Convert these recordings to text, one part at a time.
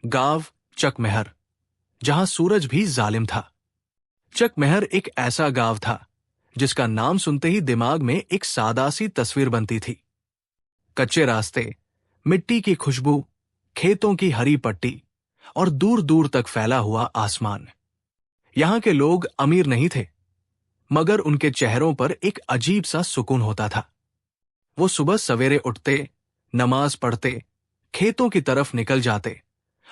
गांव चकमेहर, जहां सूरज भी जालिम था। चकमेहर एक ऐसा गांव था जिसका नाम सुनते ही दिमाग में एक सादा सी तस्वीर बनती थी। कच्चे रास्ते, मिट्टी की खुशबू, खेतों की हरी पट्टी और दूर दूर तक फैला हुआ आसमान। यहां के लोग अमीर नहीं थे, मगर उनके चेहरों पर एक अजीब सा सुकून होता था। वो सुबह सवेरे उठते, नमाज पढ़ते, खेतों की तरफ निकल जाते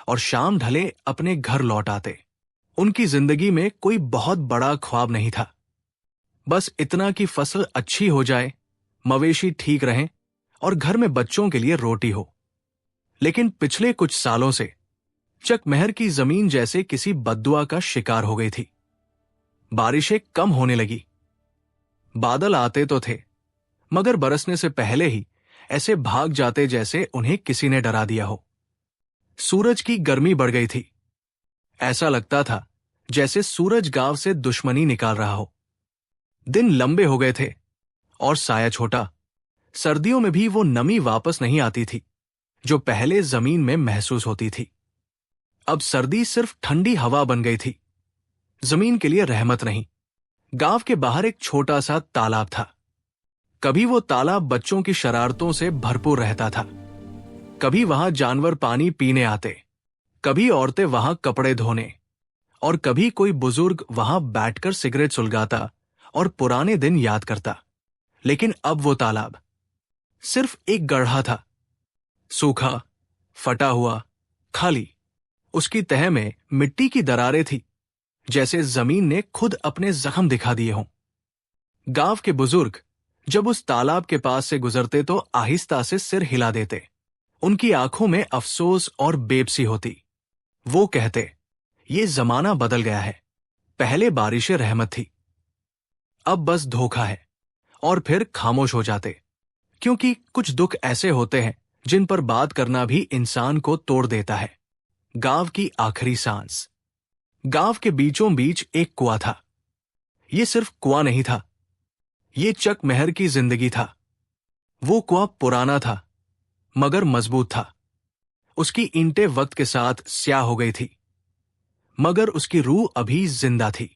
और शाम ढले अपने घर लौट आते। उनकी जिंदगी में कोई बहुत बड़ा ख्वाब नहीं था, बस इतना कि फसल अच्छी हो जाए, मवेशी ठीक रहें और घर में बच्चों के लिए रोटी हो। लेकिन पिछले कुछ सालों से चकमेहर की जमीन जैसे किसी बद्दुआ का शिकार हो गई थी। बारिशें कम होने लगी, बादल आते तो थे, मगर बरसने से पहले ही ऐसे भाग जाते जैसे उन्हें किसी ने डरा दिया हो। सूरज की गर्मी बढ़ गई थी। ऐसा लगता था जैसे सूरज गांव से दुश्मनी निकाल रहा हो। दिन लंबे हो गए थे और साया छोटा। सर्दियों में भी वो नमी वापस नहीं आती थी जो पहले जमीन में महसूस होती थी। अब सर्दी सिर्फ ठंडी हवा बन गई थी, जमीन के लिए रहमत नहीं। गांव के बाहर एक छोटा सा तालाब था। कभी वो तालाब बच्चों की शरारतों से भरपूर रहता था, कभी वहां जानवर पानी पीने आते, कभी औरतें वहां कपड़े धोने और कभी कोई बुजुर्ग वहां बैठकर सिगरेट सुलगाता और पुराने दिन याद करता। लेकिन अब वो तालाब सिर्फ एक गड्ढा था, सूखा, फटा हुआ, खाली। उसकी तह में मिट्टी की दरारें थी, जैसे जमीन ने खुद अपने जख्म दिखा दिए हों। गांव के बुजुर्ग जब उस तालाब के पास से गुजरते तो आहिस्ता से सिर हिला देते। उनकी आंखों में अफसोस और बेबसी होती। वो कहते, ये जमाना बदल गया है। पहले बारिशें रहमत थी, अब बस धोखा है। और फिर खामोश हो जाते, क्योंकि कुछ दुख ऐसे होते हैं जिन पर बात करना भी इंसान को तोड़ देता है। गांव की आखिरी सांस। गांव के बीचों बीच एक कुआं था। ये सिर्फ कुआं नहीं था, ये चकमेहर की जिंदगी था। वो कुआं पुराना था, मगर मजबूत था। उसकी ईंटें वक्त के साथ स्याह हो गई थी, मगर उसकी रूह अभी जिंदा थी।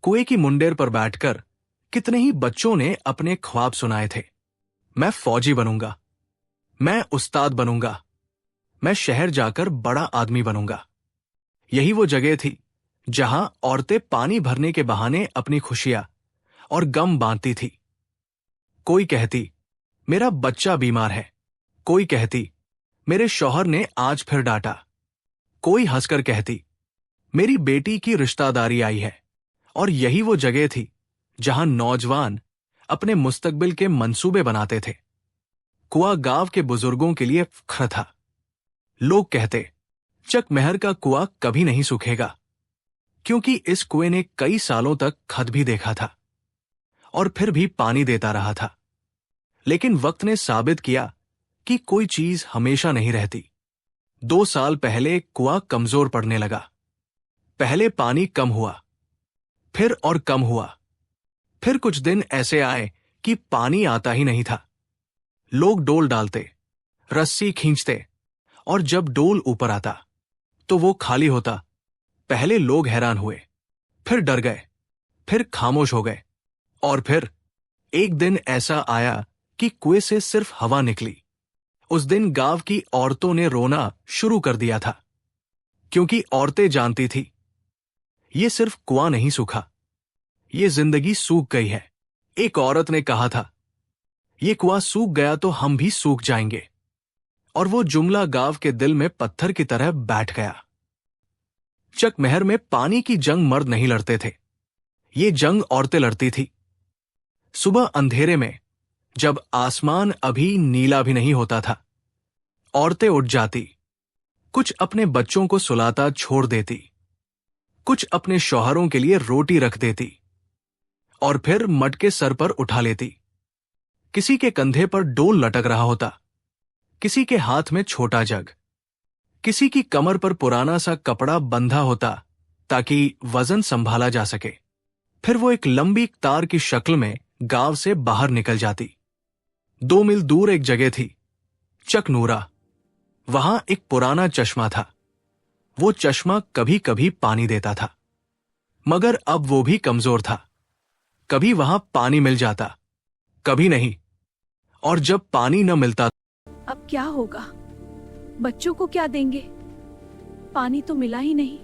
कुएं की मुंडेर पर बैठकर कितने ही बच्चों ने अपने ख्वाब सुनाए थे। मैं फौजी बनूंगा, मैं उस्ताद बनूंगा, मैं शहर जाकर बड़ा आदमी बनूंगा। यही वो जगह थी जहां औरतें पानी भरने के बहाने अपनी खुशियां और गम बांटती थी। कोई कहती, मेरा बच्चा बीमार है। कोई कहती, मेरे शौहर ने आज फिर डांटा। कोई हंसकर कहती, मेरी बेटी की रिश्तेदारी आई है। और यही वो जगह थी जहां नौजवान अपने मुस्तकबिल के मंसूबे बनाते थे। कुआं गांव के बुजुर्गों के लिए फख्र था। लोग कहते, चकमेहर का कुआं कभी नहीं सूखेगा, क्योंकि इस कुएं ने कई सालों तक खत भी देखा था और फिर भी पानी देता रहा था। लेकिन वक्त ने साबित किया कि कोई चीज हमेशा नहीं रहती। 2 साल पहले कुआं कमजोर पड़ने लगा। पहले पानी कम हुआ, फिर और कम हुआ। फिर कुछ दिन ऐसे आए कि पानी आता ही नहीं था। लोग डोल डालते, रस्सी खींचते, और जब डोल ऊपर आता तो वो खाली होता। पहले लोग हैरान हुए, फिर डर गए, फिर खामोश हो गए। और फिर एक दिन ऐसा आया कि कुएं से सिर्फ हवा निकली। उस दिन गांव की औरतों ने रोना शुरू कर दिया था, क्योंकि औरतें जानती थी, ये सिर्फ कुआं नहीं सूखा, ये जिंदगी सूख गई है। एक औरत ने कहा था, ये कुआं सूख गया तो हम भी सूख जाएंगे। और वो जुमला गांव के दिल में पत्थर की तरह बैठ गया। चकमेहर में पानी की जंग मर्द नहीं लड़ते थे, ये जंग औरतें लड़ती थी। सुबह अंधेरे में, जब आसमान अभी नीला भी नहीं होता था, औरतें उठ जाती। कुछ अपने बच्चों को सुलाता छोड़ देती, कुछ अपने शौहरों के लिए रोटी रख देती, और फिर मटके सर पर उठा लेती। किसी के कंधे पर डोल लटक रहा होता, किसी के हाथ में छोटा जग, किसी की कमर पर पुराना सा कपड़ा बंधा होता ताकि वजन संभाला जा सके। फिर वो एक लंबी तार की शक्ल में गांव से बाहर निकल जाती। 2 मील दूर एक जगह थी, चकनूरा। वहां एक पुराना चश्मा था, वो चश्मा कभी कभी पानी देता था, मगर अब वो भी कमजोर था। कभी वहां पानी मिल जाता, कभी नहीं, और जब पानी न मिलता। अब क्या होगा? बच्चों को क्या देंगे? पानी तो मिला ही नहीं।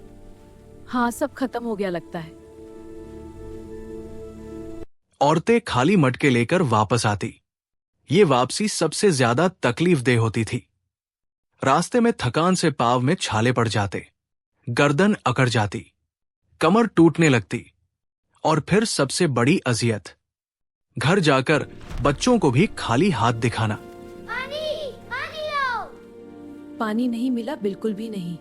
हाँ, सब खत्म हो गया लगता है। औरतें खाली मटके लेकर वापस आती। ये वापसी सबसे ज्यादा तकलीफदेह होती थी। रास्ते में थकान से पाँव में छाले पड़ जाते, गर्दन अकड़ जाती, कमर टूटने लगती, और फिर सबसे बड़ी अजियत, घर जाकर बच्चों को भी खाली हाथ दिखाना। पानी पानी लाओ। पानी नहीं मिला, बिल्कुल भी नहीं।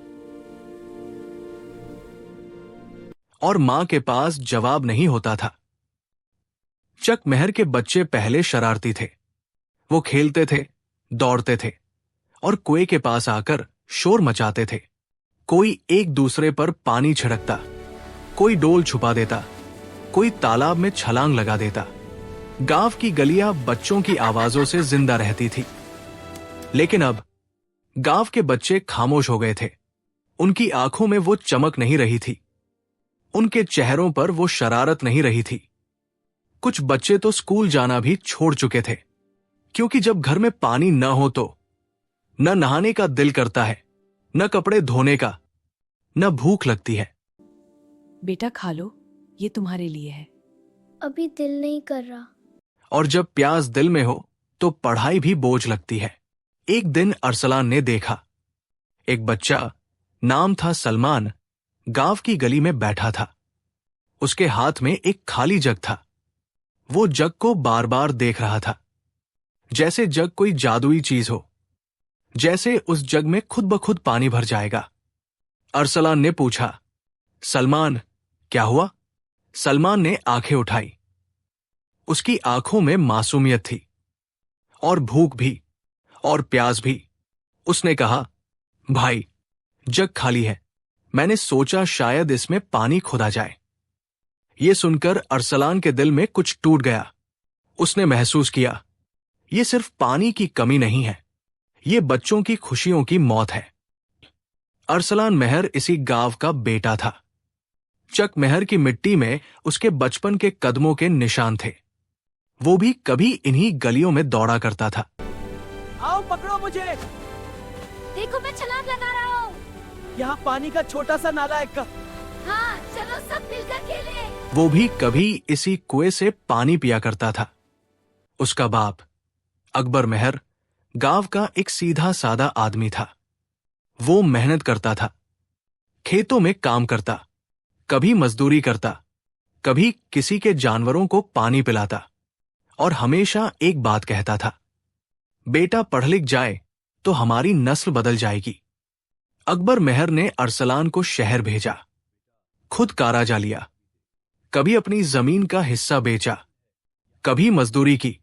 और मां के पास जवाब नहीं होता था। चक मेहर के बच्चे पहले शरारती थे। वो खेलते थे, दौड़ते थे, और कुएं के पास आकर शोर मचाते थे। कोई एक दूसरे पर पानी छिड़कता, कोई डोल छुपा देता, कोई तालाब में छलांग लगा देता। गांव की गलियां बच्चों की आवाजों से जिंदा रहती थी। लेकिन अब गांव के बच्चे खामोश हो गए थे। उनकी आंखों में वो चमक नहीं रही थी, उनके चेहरों पर वो शरारत नहीं रही थी। कुछ बच्चे तो स्कूल जाना भी छोड़ चुके थे, क्योंकि जब घर में पानी न हो तो न नहाने का दिल करता है, न कपड़े धोने का, न भूख लगती है। बेटा खा लो, ये तुम्हारे लिए है। अभी दिल नहीं कर रहा। और जब प्यास दिल में हो तो पढ़ाई भी बोझ लगती है। एक दिन अरसलान ने देखा, एक बच्चा, नाम था सलमान, गांव की गली में बैठा था। उसके हाथ में एक खाली जग था। वो जग को बार बार देख रहा था, जैसे जग कोई जादुई चीज हो, जैसे उस जग में खुद ब खुद पानी भर जाएगा। अरसलान ने पूछा, सलमान, क्या हुआ? सलमान ने आंखें उठाई। उसकी आंखों में मासूमियत थी, और भूख भी, और प्यास भी। उसने कहा, भाई, जग खाली है, मैंने सोचा शायद इसमें पानी खुदा जाए। ये सुनकर अरसलान के दिल में कुछ टूट गया। उसने महसूस किया, ये सिर्फ पानी की कमी नहीं है, ये बच्चों की खुशियों की मौत है। अरसलान मेहर इसी गांव का बेटा था। चक मेहर की मिट्टी में उसके बचपन के कदमों के निशान थे। वो भी कभी इन्हीं गलियों में दौड़ा करता था। आओ पकड़ो मुझे, देखो मैं छलांग लगा रहा हूँ। यहाँ पानी का छोटा सा नाला है का। हाँ, चलो सब मिलकर खेलें। वो भी कभी इसी कुएं से पानी पिया करता था। उसका बाप अकबर मेहर गांव का एक सीधा सादा आदमी था। वो मेहनत करता था, खेतों में काम करता, कभी मजदूरी करता, कभी किसी के जानवरों को पानी पिलाता, और हमेशा एक बात कहता था, बेटा पढ़ लिख जाए तो हमारी नस्ल बदल जाएगी। अकबर मेहर ने अरसलान को शहर भेजा, खुद काराजा लिया, कभी अपनी जमीन का हिस्सा बेचा, कभी मजदूरी की,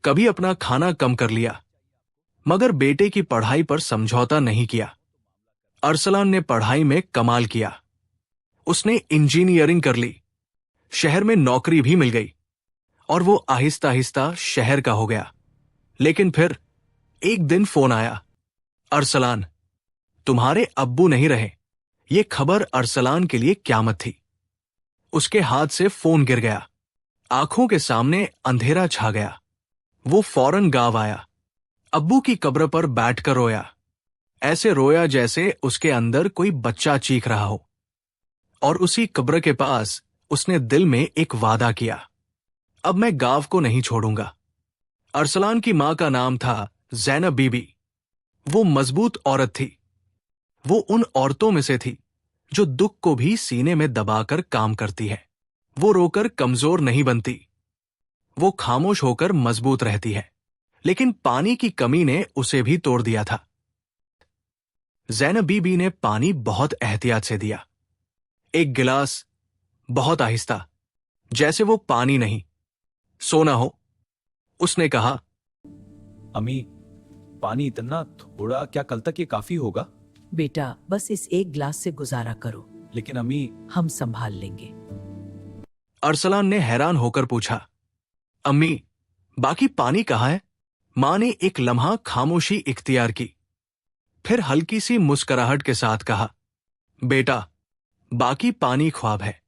कभी अपना खाना कम कर लिया, मगर बेटे की पढ़ाई पर समझौता नहीं किया। अरसलान ने पढ़ाई में कमाल किया। उसने इंजीनियरिंग कर ली, शहर में नौकरी भी मिल गई, और वो आहिस्ता आहिस्ता शहर का हो गया। लेकिन फिर एक दिन फोन आया, अरसलान, तुम्हारे अब्बू नहीं रहे। ये खबर अरसलान के लिए क़यामत थी। उसके हाथ से फोन गिर गया, आंखों के सामने अंधेरा छा गया। वो फौरन गांव आया, अब्बू की कब्र पर बैठकर रोया, ऐसे रोया जैसे उसके अंदर कोई बच्चा चीख रहा हो। और उसी कब्र के पास उसने दिल में एक वादा किया, अब मैं गांव को नहीं छोड़ूंगा। अरसलान की मां का नाम था ज़ैनब बीबी। वो मजबूत औरत थी। वो उन औरतों में से थी जो दुख को भी सीने में दबाकर काम करती है। वो रोकर कमजोर नहीं बनती, वो खामोश होकर मजबूत रहती है। लेकिन पानी की कमी ने उसे भी तोड़ दिया था। ज़ैनब बीबी ने पानी बहुत एहतियात से दिया, एक गिलास, बहुत आहिस्ता, जैसे वो पानी नहीं, सोना हो। उसने कहा, अम्मी, पानी इतना थोड़ा, क्या कल तक ये काफी होगा? बेटा बस इस एक गिलास से गुजारा करो, लेकिन अम्मी, हम संभाल लेंगे। अरसलान ने हैरान होकर पूछा, अम्मी, बाकी पानी कहाँ है? मां ने एक लम्हा खामोशी इख्तियार की, फिर हल्की सी मुस्कुराहट के साथ कहा, बेटा, बाकी पानी ख्वाब है।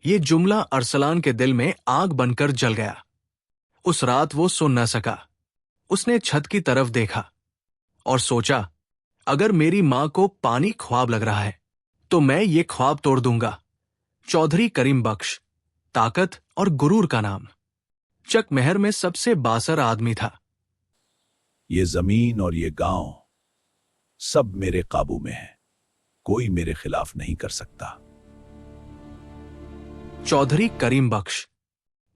ये जुमला अरसलान के दिल में आग बनकर जल गया। उस रात वो सो न सका। उसने छत की तरफ देखा और सोचा, अगर मेरी मां को पानी ख्वाब लग रहा है तो मैं ये ख्वाब तोड़ दूंगा। चौधरी करीम बख्श, ताकत और गुरूर का नाम। चकमहर में सबसे बासर आदमी था। ये जमीन और ये गांव सब मेरे काबू में है। कोई मेरे खिलाफ नहीं कर सकता। चौधरी करीम बख्श,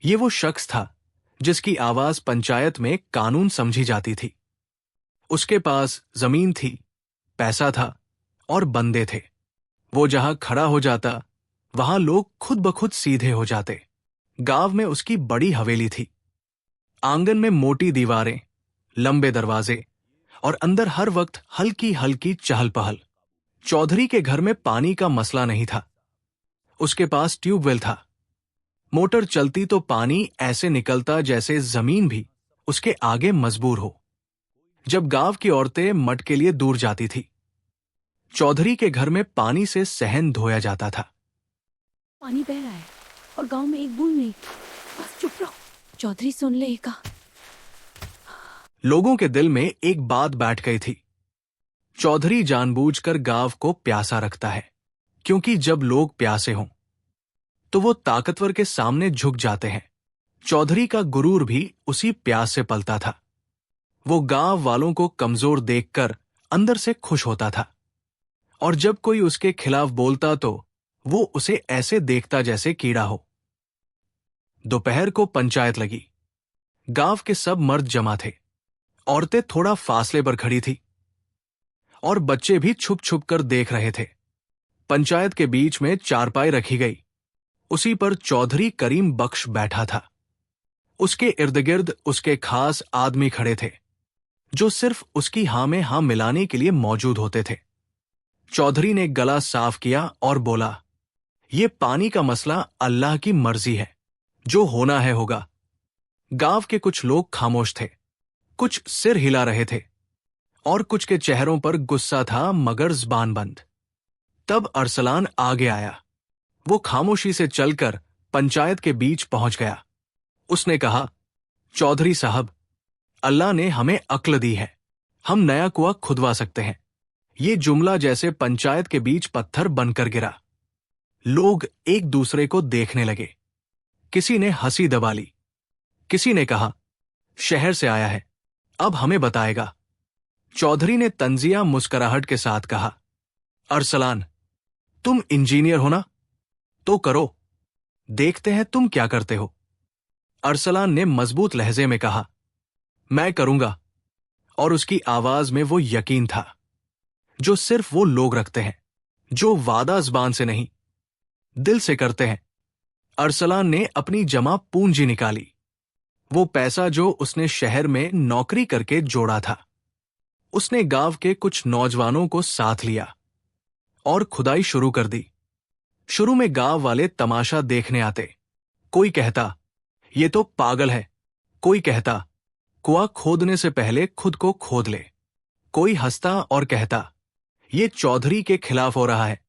ये वो शख्स था जिसकी आवाज पंचायत में कानून समझी जाती थी। उसके पास जमीन थी, पैसा था और बंदे थे। वो जहां खड़ा हो जाता वहां लोग खुद ब खुद सीधे हो जाते। गांव में उसकी बड़ी हवेली थी। आंगन में मोटी दीवारें, लंबे दरवाजे और अंदर हर वक्त हल्की हल्की चहल पहल। चौधरी के घर में पानी का मसला नहीं था। उसके पास ट्यूबवेल था। मोटर चलती तो पानी ऐसे निकलता जैसे जमीन भी उसके आगे मजबूर हो। जब गांव की औरतें मट के लिए दूर जाती थी, चौधरी के घर में पानी से सहन धोया जाता था। पानी बह रहा है और गांव में एक बूंद नहीं। बस चुप रहो, चौधरी सुन लेगा। लोगों के दिल में एक बात बैठ गई थी। चौधरी जानबूझकर गांव को प्यासा रखता है, क्योंकि जब लोग प्यासे हों तो वो ताकतवर के सामने झुक जाते हैं। चौधरी का गुरूर भी उसी प्यास से पलता था। वो गांव वालों को कमजोर देखकर अंदर से खुश होता था, और जब कोई उसके खिलाफ बोलता तो वो उसे ऐसे देखता जैसे कीड़ा हो। दोपहर को पंचायत लगी। गांव के सब मर्द जमा थे। औरतें थोड़ा फासले पर खड़ी थी और बच्चे भी छुप छुप कर देख रहे थे। पंचायत के बीच में चारपाई रखी गई। उसी पर चौधरी करीम बख्श बैठा था। उसके इर्द गिर्द उसके खास आदमी खड़े थे, जो सिर्फ उसकी हां में हां मिलाने के लिए मौजूद होते थे। चौधरी ने गला साफ किया और बोला, ये पानी का मसला अल्लाह की मर्जी है, जो होना है होगा। गांव के कुछ लोग खामोश थे, कुछ सिर हिला रहे थे और कुछ के चेहरों पर गुस्सा था मगर जुबान बंद। तब अरसलान आगे आया। वो खामोशी से चलकर पंचायत के बीच पहुंच गया। उसने कहा, चौधरी साहब, अल्लाह ने हमें अक्ल दी है, हम नया कुआं खुदवा सकते हैं। ये जुमला जैसे पंचायत के बीच पत्थर बनकर गिरा। लोग एक दूसरे को देखने लगे। किसी ने हंसी दबा ली। किसी ने कहा, शहर से आया है, अब हमें बताएगा। चौधरी ने तंजिया मुस्कुराहट के साथ कहा, अरसलान, तुम इंजीनियर हो ना, तो करो, देखते हैं तुम क्या करते हो। अरसलान ने मजबूत लहजे में कहा, मैं करूंगा। और उसकी आवाज में वो यकीन था जो सिर्फ वो लोग रखते हैं, जो वादा जुबान से नहीं, दिल से करते हैं। अरसलान ने अपनी जमा पूंजी निकाली, वो पैसा जो उसने शहर में नौकरी करके जोड़ा था। उसने गांव के कुछ नौजवानों को साथ लिया और खुदाई शुरू कर दी। शुरू में गांव वाले तमाशा देखने आते। कोई कहता, ये तो पागल है। कोई कहता, कुआं खोदने से पहले खुद को खोद ले। कोई हंसता और कहता, ये चौधरी के खिलाफ हो रहा है।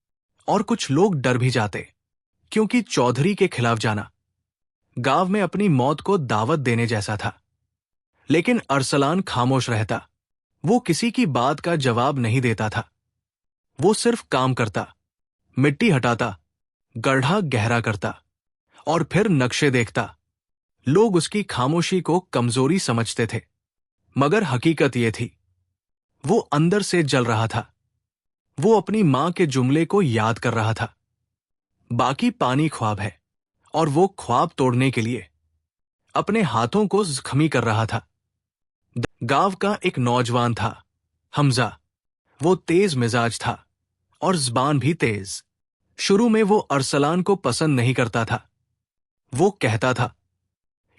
और कुछ लोग डर भी जाते, क्योंकि चौधरी के खिलाफ जाना गांव में अपनी मौत को दावत देने जैसा था। लेकिन अरसलान खामोश रहता। वो किसी की बात का जवाब नहीं देता था। वो सिर्फ काम करता, मिट्टी हटाता, गड्ढा गहरा करता और फिर नक्शे देखता। लोग उसकी खामोशी को कमजोरी समझते थे, मगर हकीकत ये थी, वो अंदर से जल रहा था। वो अपनी मां के जुमले को याद कर रहा था, बाकी पानी ख्वाब है, और वो ख्वाब तोड़ने के लिए अपने हाथों को जख्मी कर रहा था। गांव का एक नौजवान था, हमजा। वो तेज मिजाज था और जुबान भी तेज। शुरू में वो अरसलान को पसंद नहीं करता था। वो कहता था,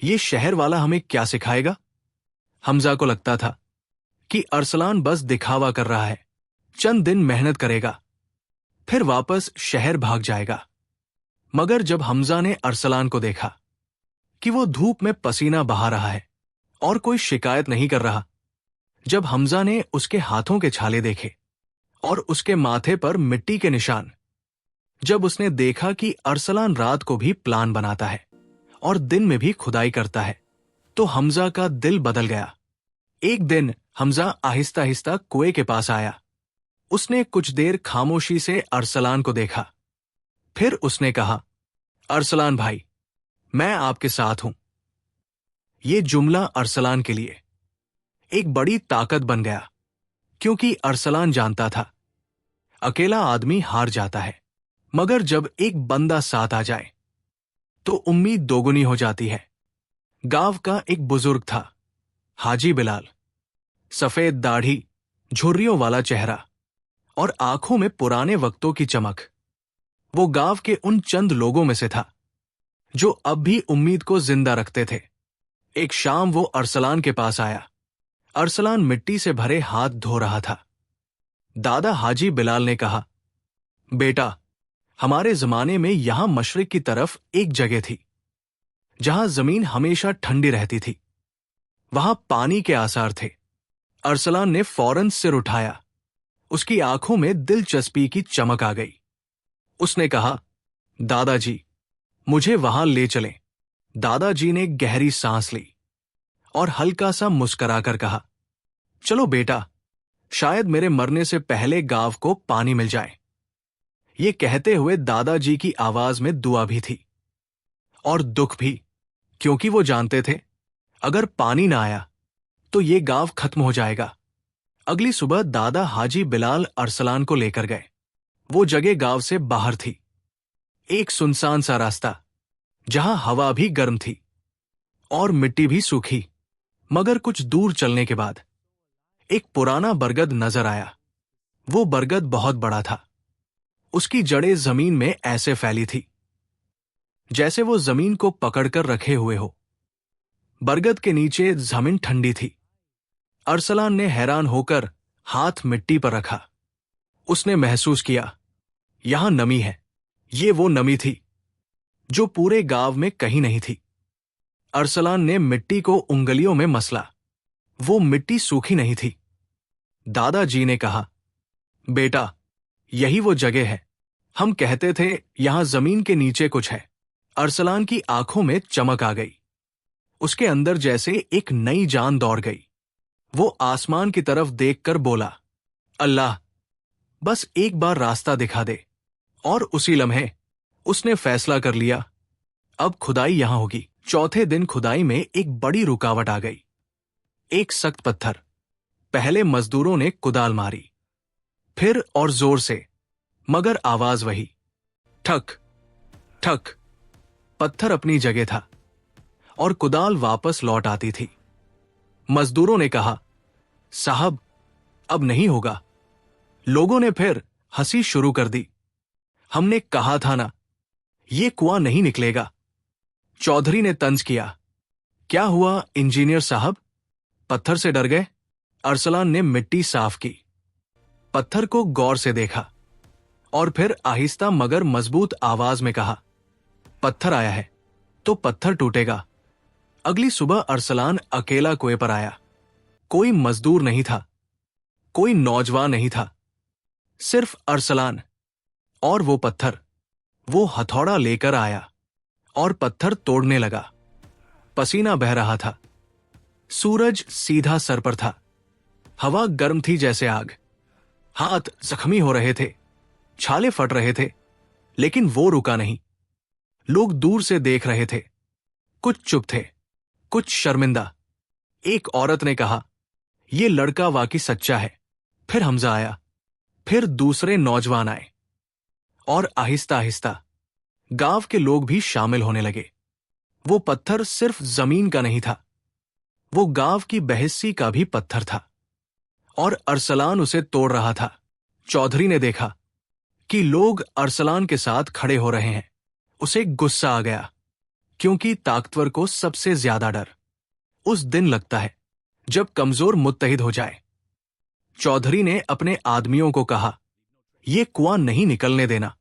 ये शहर वाला हमें क्या सिखाएगा। हमजा को लगता था कि अरसलान बस दिखावा कर रहा है, चंद दिन मेहनत करेगा, फिर वापस शहर भाग जाएगा। मगर जब हमजा ने अरसलान को देखा कि वो धूप में पसीना बहा रहा है और कोई शिकायत नहीं कर रहा, जब हमजा ने उसके हाथों के छाले देखे और उसके माथे पर मिट्टी के निशान, जब उसने देखा कि अरसलान रात को भी प्लान बनाता है और दिन में भी खुदाई करता है, तो हमजा का दिल बदल गया। एक दिन हमजा आहिस्ता आहिस्ता कुएं के पास आया। उसने कुछ देर खामोशी से अरसलान को देखा। फिर उसने कहा, अरसलान भाई, मैं आपके साथ हूं। ये जुमला अरसलान के लिए एक बड़ी ताकत बन गया, क्योंकि अरसलान जानता था अकेला आदमी हार जाता है, मगर जब एक बंदा साथ आ जाए तो उम्मीद दोगुनी हो जाती है। गांव का एक बुजुर्ग था, हाजी बिलाल। सफेद दाढ़ी, झुर्रियों वाला चेहरा और आंखों में पुराने वक्तों की चमक। वो गांव के उन चंद लोगों में से था जो अब भी उम्मीद को जिंदा रखते थे। एक शाम वो अरसलान के पास आया। अरसलान मिट्टी से भरे हाथ धो रहा था। दादा हाजी बिलाल ने कहा, बेटा, हमारे जमाने में यहां मशरिक की तरफ एक जगह थी जहां जमीन हमेशा ठंडी रहती थी। वहां पानी के आसार थे। अरसलान ने फौरन सिर उठाया। उसकी आंखों में दिलचस्पी की चमक आ गई। उसने कहा, दादाजी, मुझे वहां ले चलें। दादाजी ने गहरी सांस ली और हल्का सा मुस्कुराकर कहा, चलो बेटा, शायद मेरे मरने से पहले गांव को पानी मिल जाए। ये कहते हुए दादाजी की आवाज में दुआ भी थी और दुख भी, क्योंकि वो जानते थे अगर पानी ना आया तो ये गांव खत्म हो जाएगा। अगली सुबह दादा हाजी बिलाल अरसलान को लेकर गए। वो जगह गांव से बाहर थी, एक सुनसान सा रास्ता जहां हवा भी गर्म थी और मिट्टी भी सूखी। मगर कुछ दूर चलने के बाद एक पुराना बरगद नजर आया। वो बरगद बहुत बड़ा था। उसकी जड़ें जमीन में ऐसे फैली थी जैसे वो जमीन को पकड़कर रखे हुए हो। बरगद के नीचे जमीन ठंडी थी। अरसलान ने हैरान होकर हाथ मिट्टी पर रखा। उसने महसूस किया, यहां नमी है। ये वो नमी थी जो पूरे गांव में कहीं नहीं थी। अरसलान ने मिट्टी को उंगलियों में मसला। वो मिट्टी सूखी नहीं थी। दादाजी ने कहा, बेटा, यही वो जगह है। हम कहते थे यहां जमीन के नीचे कुछ है। अरसलान की आंखों में चमक आ गई। उसके अंदर जैसे एक नई जान दौड़ गई। वो आसमान की तरफ देखकर बोला, अल्लाह, बस एक बार रास्ता दिखा दे। और उसी लम्हे उसने फैसला कर लिया, अब खुदाई यहां होगी। चौथे दिन खुदाई में एक बड़ी रुकावट आ गई। एक सख्त पत्थर। पहले मजदूरों ने कुदाल मारी, फिर और जोर से, मगर आवाज वही, ठक ठक। पत्थर अपनी जगह था और कुदाल वापस लौट आती थी। मजदूरों ने कहा, साहब, अब नहीं होगा। लोगों ने फिर हंसी शुरू कर दी। हमने कहा था ना, ये कुआं नहीं निकलेगा। चौधरी ने तंज किया, क्या हुआ इंजीनियर साहब, पत्थर से डर गए? अरसलान ने मिट्टी साफ की, पत्थर को गौर से देखा और फिर आहिस्ता मगर मजबूत आवाज में कहा, पत्थर आया है तो पत्थर टूटेगा। अगली सुबह अरसलान अकेला कुएं पर आया। कोई मजदूर नहीं था, कोई नौजवान नहीं था, सिर्फ अरसलान और वो पत्थर। वो हथौड़ा लेकर आया और पत्थर तोड़ने लगा। पसीना बह रहा था। सूरज सीधा सर पर था। हवा गर्म थी जैसे आग। हाथ जख्मी हो रहे थे, छाले फट रहे थे, लेकिन वो रुका नहीं। लोग दूर से देख रहे थे, कुछ चुप थे, कुछ शर्मिंदा। एक औरत ने कहा, ये लड़का वाकई सच्चा है। फिर हमजा आया, फिर दूसरे नौजवान आए और आहिस्ता आहिस्ता गांव के लोग भी शामिल होने लगे। वो पत्थर सिर्फ जमीन का नहीं था, वो गांव की बहस्सी का भी पत्थर था और अरसलान उसे तोड़ रहा था। चौधरी ने देखा कि लोग अरसलान के साथ खड़े हो रहे हैं। उसे गुस्सा आ गया, क्योंकि ताकतवर को सबसे ज्यादा डर उस दिन लगता है जब कमजोर मुत्तहिद हो जाए। चौधरी ने अपने आदमियों को कहा, ये कुआं नहीं निकलने देना।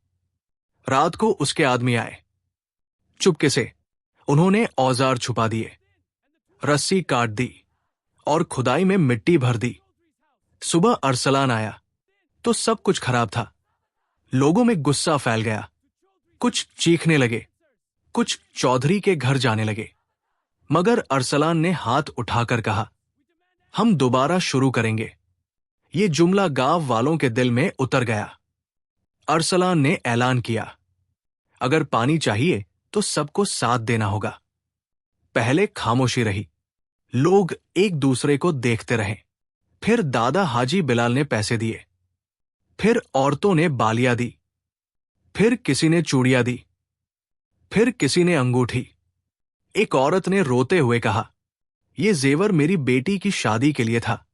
रात को उसके आदमी आए। चुपके से उन्होंने औजार छुपा दिए, रस्सी काट दी और खुदाई में मिट्टी भर दी। सुबह अरसलान आया तो सब कुछ खराब था। लोगों में गुस्सा फैल गया। कुछ चीखने लगे, कुछ चौधरी के घर जाने लगे। मगर अरसलान ने हाथ उठाकर कहा, हम दोबारा शुरू करेंगे। ये जुमला गांव वालों के दिल में उतर गया। अरसलान ने ऐलान किया, अगर पानी चाहिए तो सबको साथ देना होगा। पहले खामोशी रही। लोग एक दूसरे को देखते रहे। फिर दादा हाजी बिलाल ने पैसे दिए। फिर औरतों ने बालियां दी। फिर किसी ने चूड़ियां दी। फिर किसी ने अंगूठी। एक औरत ने रोते हुए कहा, यह जेवर मेरी बेटी की शादी के लिए था,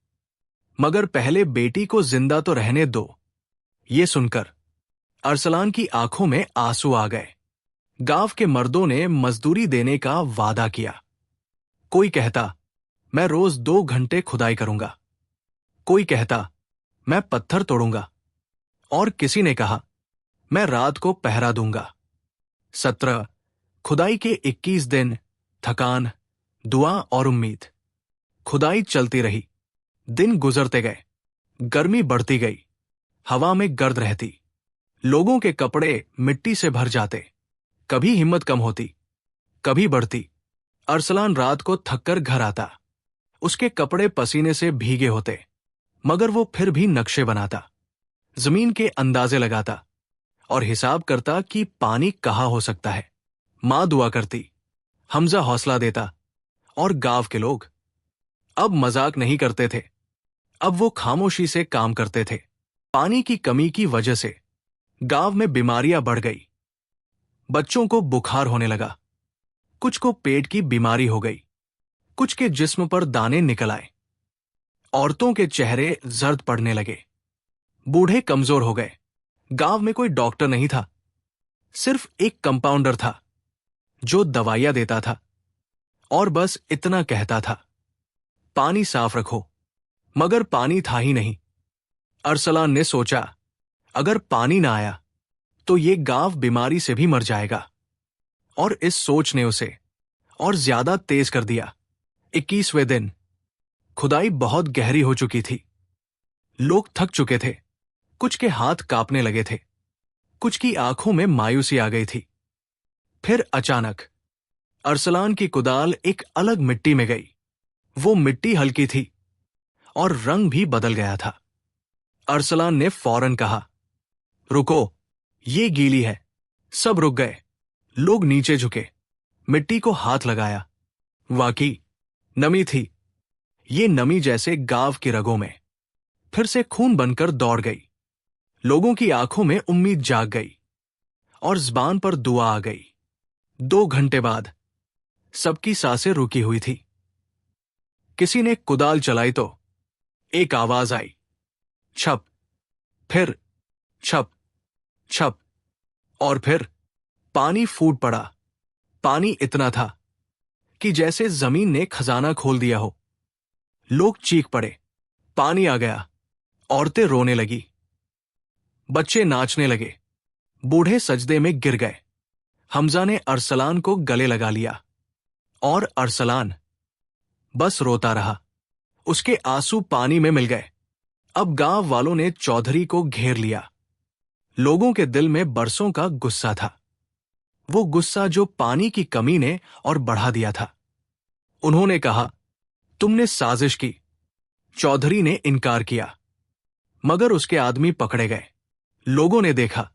मगर पहले बेटी को जिंदा तो रहने दो। ये सुनकर अरसलान की आंखों में आंसू आ गए। गांव के मर्दों ने मजदूरी देने का वादा किया। कोई कहता, मैं रोज 2 घंटे खुदाई करूंगा। कोई कहता, मैं पत्थर तोड़ूंगा। और किसी ने कहा, मैं रात को पहरा दूंगा। 17 खुदाई के 21 दिन, थकान, दुआ और उम्मीद। खुदाई चलती रही। दिन गुजरते गए। गर्मी बढ़ती गई। हवा में गर्द रहती। लोगों के कपड़े मिट्टी से भर जाते। कभी हिम्मत कम होती, कभी बढ़ती। अरसलान रात को थककर घर आता। उसके कपड़े पसीने से भीगे होते, मगर वो फिर भी नक्शे बनाता, जमीन के अंदाजे लगाता और हिसाब करता कि पानी कहाँ हो सकता है। मां दुआ करती, हमजा हौसला देता और गांव के लोग अब मजाक नहीं करते थे। अब वो खामोशी से काम करते थे। पानी की कमी की वजह से गांव में बीमारियां बढ़ गई। बच्चों को बुखार होने लगा। कुछ को पेट की बीमारी हो गई। कुछ के जिस्म पर दाने निकल आए। औरतों के चेहरे जर्द पड़ने लगे। बूढ़े कमजोर हो गए। गांव में कोई डॉक्टर नहीं था। सिर्फ एक कंपाउंडर था जो दवाइयां देता था और बस इतना कहता था, पानी साफ रखो। मगर पानी था ही नहीं। अरसलान ने सोचा, अगर पानी ना आया तो ये गांव बीमारी से भी मर जाएगा। और इस सोच ने उसे और ज्यादा तेज कर दिया। 21वें दिन। खुदाई बहुत गहरी हो चुकी थी। लोग थक चुके थे। कुछ के हाथ कांपने लगे थे। कुछ की आंखों में मायूसी आ गई थी। फिर अचानक अरसलान की कुदाल एक अलग मिट्टी में गई। वो मिट्टी हल्की थी और रंग भी बदल गया था। अरसलान ने फौरन कहा, रुको, ये गीली है। सब रुक गए। लोग नीचे झुके। मिट्टी को हाथ लगाया। वाकई नमी थी। ये नमी जैसे गांव की रगों में फिर से खून बनकर दौड़ गई। लोगों की आंखों में उम्मीद जाग गई और ज़बान पर दुआ आ गई। 2 घंटे बाद सबकी सांसें रुकी हुई थी। किसी ने कुदाल चलाई तो एक आवाज आई, छप। फिर छप, छप। और फिर पानी फूट पड़ा। पानी इतना था कि जैसे जमीन ने खजाना खोल दिया हो। लोग चीख पड़े, पानी आ गया। औरतें रोने लगी। बच्चे नाचने लगे। बूढ़े सजदे में गिर गए। हमजा ने अरसलान को गले लगा लिया और अरसलान बस रोता रहा। उसके आंसू पानी में मिल गए। अब गांव वालों ने चौधरी को घेर लिया। लोगों के दिल में बरसों का गुस्सा था। वो गुस्सा जो पानी की कमी ने और बढ़ा दिया था। उन्होंने कहा, तुमने साजिश की। चौधरी ने इनकार किया, मगर उसके आदमी पकड़े गए। लोगों ने देखा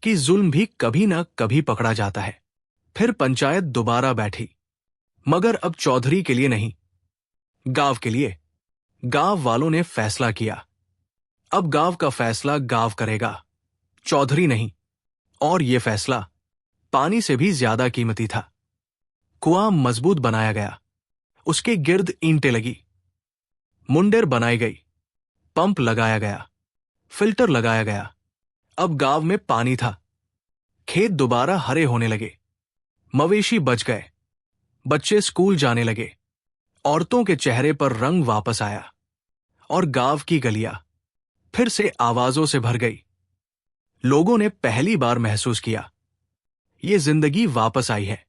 कि जुल्म भी कभी ना कभी पकड़ा जाता है। फिर पंचायत दोबारा बैठी, मगर अब चौधरी के लिए नहीं, गांव के लिए। गांव वालों ने फैसला किया। अब गांव का फैसला गांव करेगा, चौधरी नहीं। और यह फैसला पानी से भी ज्यादा कीमती था। कुआं मजबूत बनाया गया। उसके गिर्द ईंटें लगी। मुंडेर बनाई गई। पंप लगाया गया। फिल्टर लगाया गया। अब गांव में पानी था। खेत दोबारा हरे होने लगे। मवेशी बच गए। बच्चे स्कूल जाने लगे। औरतों के चेहरे पर रंग वापस आया और गांव की गलियां फिर से आवाजों से भर गई। लोगों ने पहली बार महसूस किया, ये जिंदगी वापस आई है।